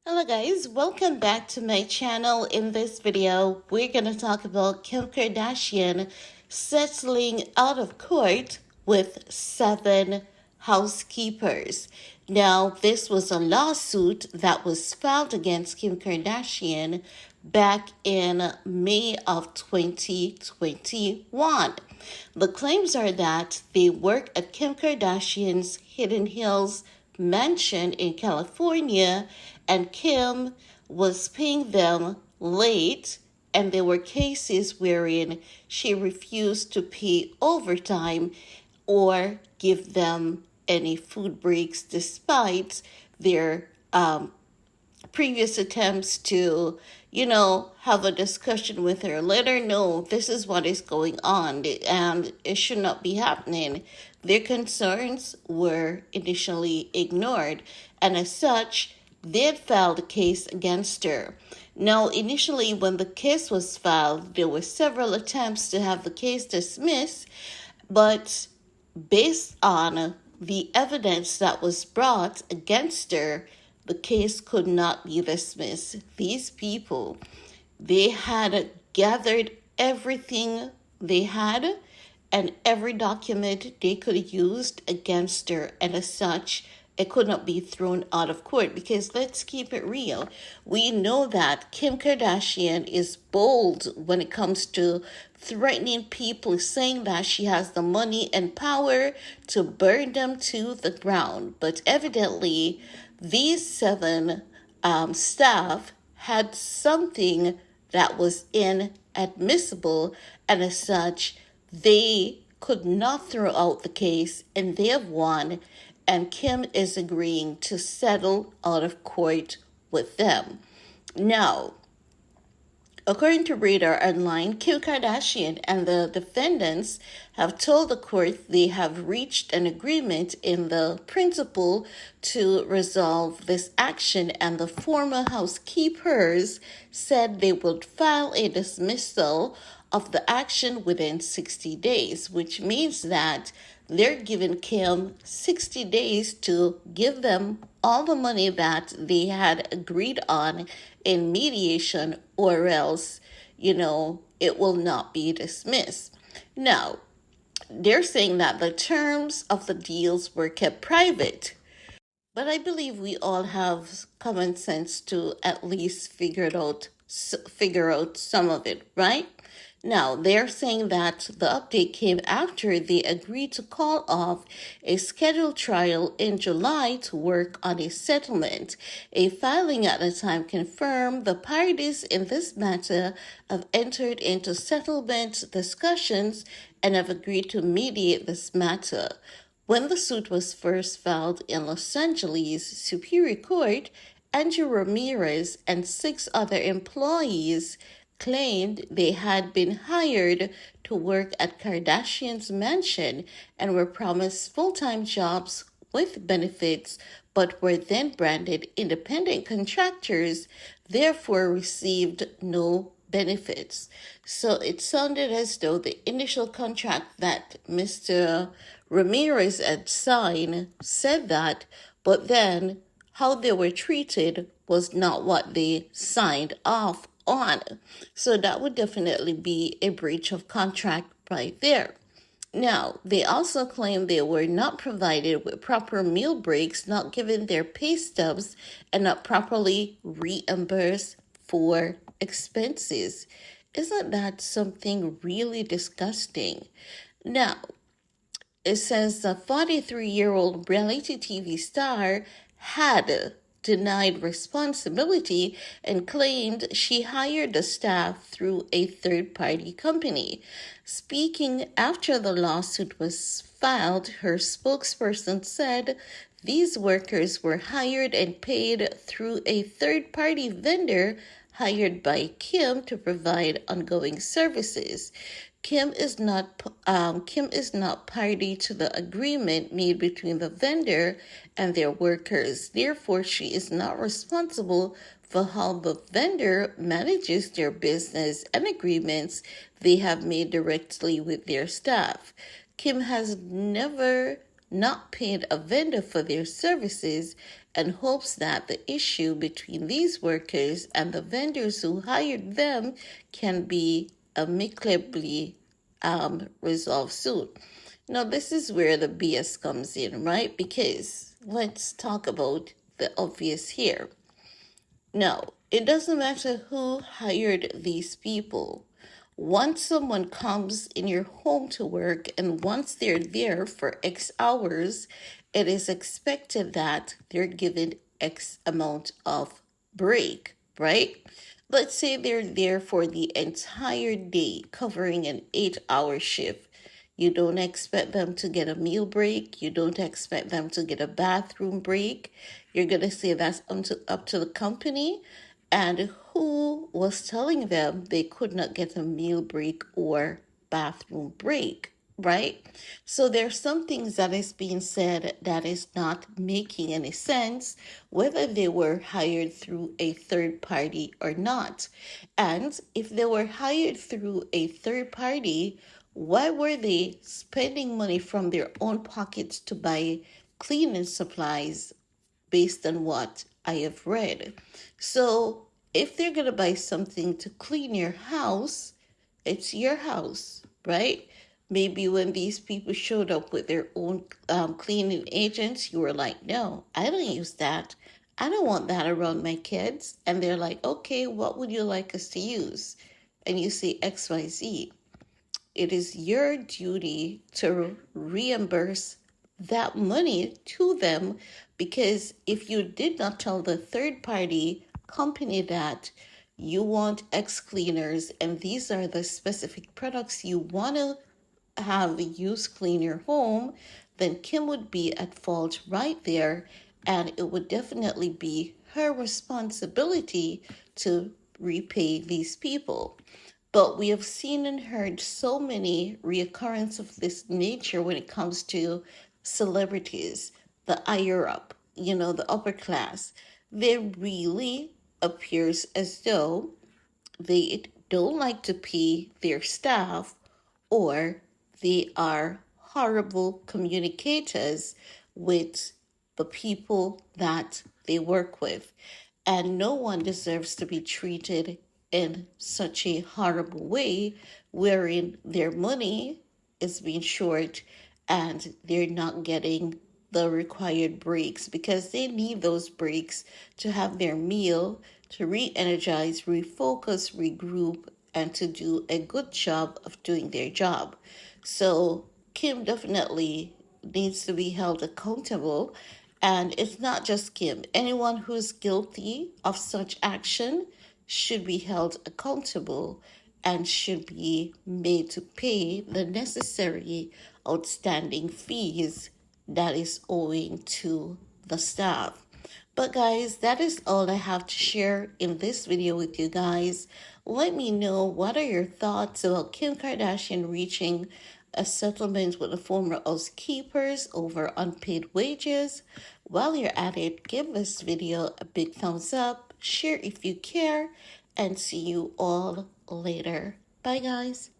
Hello guys, welcome back to my channel. In this video, we're going to talk about Kim Kardashian settling out of court with 7 housekeepers. Now, this was a lawsuit that was filed against Kim Kardashian back in May of 2021. The claims are that they work at Kim Kardashian's Hidden Hills mansion in California, and Kim was paying them late, and there were cases wherein she refused to pay overtime or give them any food breaks despite their previous attempts to, have a discussion with her. Let her know this is what is going on and it should not be happening. Their concerns were initially ignored, and as such, they had filed a case against her. Now, initially, when the case was filed, there were several attempts to have the case dismissed, but based on the evidence that was brought against her, the case could not be dismissed. These people, they had gathered everything they had and every document they could have used against her, and as such, it could not be thrown out of court. Because let's keep it real, we know that Kim Kardashian is bold when it comes to threatening people, saying that she has the money and power to burn them to the ground. But evidently, these 7 staff had something that was inadmissible, and as such, they could not throw out the case, and they have won, and Kim is agreeing to settle out of court with them. Now, according to Radar Online, Kim Kardashian and the defendants have told the court they have reached an agreement in the principle to resolve this action, and the former housekeepers said they would file a dismissal of the action within 60 days, which means that they're giving Kim 60 days to give them all the money that they had agreed on in mediation, or else, it will not be dismissed. Now, they're saying that the terms of the deals were kept private, but I believe we all have common sense to at least figure out some of it, right? Now, they're saying that the update came after they agreed to call off a scheduled trial in July to work on a settlement. A filing at the time confirmed the parties in this matter have entered into settlement discussions and have agreed to mediate this matter. When the suit was first filed in Los Angeles Superior Court, Andrew Ramirez and 6 other employees claimed they had been hired to work at Kardashian's mansion and were promised full-time jobs with benefits, but were then branded independent contractors, therefore received no benefits. So it sounded as though the initial contract that Mr. Ramirez had signed said that, but then how they were treated was not what they signed off on. So that would definitely be a breach of contract right there. Now, they also claim they were not provided with proper meal breaks, not given their pay stubs, and not properly reimbursed for expenses. Isn't that something really disgusting? Now, it says the 43-year-old reality TV star had denied responsibility and claimed she hired the staff through a third-party company. Speaking after the lawsuit was filed, her spokesperson said these workers were hired and paid through a third-party vendor hired by Kim to provide ongoing services. Kim is not party to the agreement made between the vendor and their workers. Therefore, she is not responsible for how the vendor manages their business and agreements they have made directly with their staff. Kim has never not paid a vendor for their services, and hopes that the issue between these workers and the vendors who hired them can be amicably resolved soon. Now, this is where the BS comes in, right? Because let's talk about the obvious here. Now, it doesn't matter who hired these people. Once someone comes in your home to work and once they're there for X hours, it is expected that they're given X amount of break, right? Let's say they're there for the entire day, covering an 8-hour shift. You don't expect them to get a meal break. You don't expect them to get a bathroom break. You're going to say that's up to the company. And who was telling them they could not get a meal break or bathroom break, right? So there's some things that is being said that is not making any sense, whether they were hired through a third party or not. And if they were hired through a third party, why were they spending money from their own pockets to buy cleaning supplies based on what I have read? So if they're going to buy something to clean your house, it's your house, right? Maybe when these people showed up with their own cleaning agents, you were like, no, I don't use that. I don't want that around my kids. And they're like, okay, what would you like us to use? And you say XYZ. It is your duty to reimburse that money to them, because if you did not tell the third party company that you want X cleaners and these are the specific products you want to have used clean your home, then Kim would be at fault right there, and it would definitely be her responsibility to repay these people. But we have seen and heard so many reoccurrences of this nature when it comes to celebrities, the higher up, the upper class. There really appears as though they don't like to pay their staff, or they are horrible communicators with the people that they work with. And no one deserves to be treated in such a horrible way, wherein their money is being short and they're not getting the required breaks, because they need those breaks to have their meal, to re-energize, refocus, regroup, and to do a good job of doing their job. So Kim definitely needs to be held accountable. And it's not just Kim. Anyone who's guilty of such action should be held accountable and should be made to pay the necessary outstanding fees that is owing to the staff. But guys, that is all I have to share in this video with you guys. Let me know, what are your thoughts about Kim Kardashian reaching a settlement with the former housekeepers over unpaid wages? While you're at it, give this video a big thumbs up, share if you care, and see you all later. Bye guys.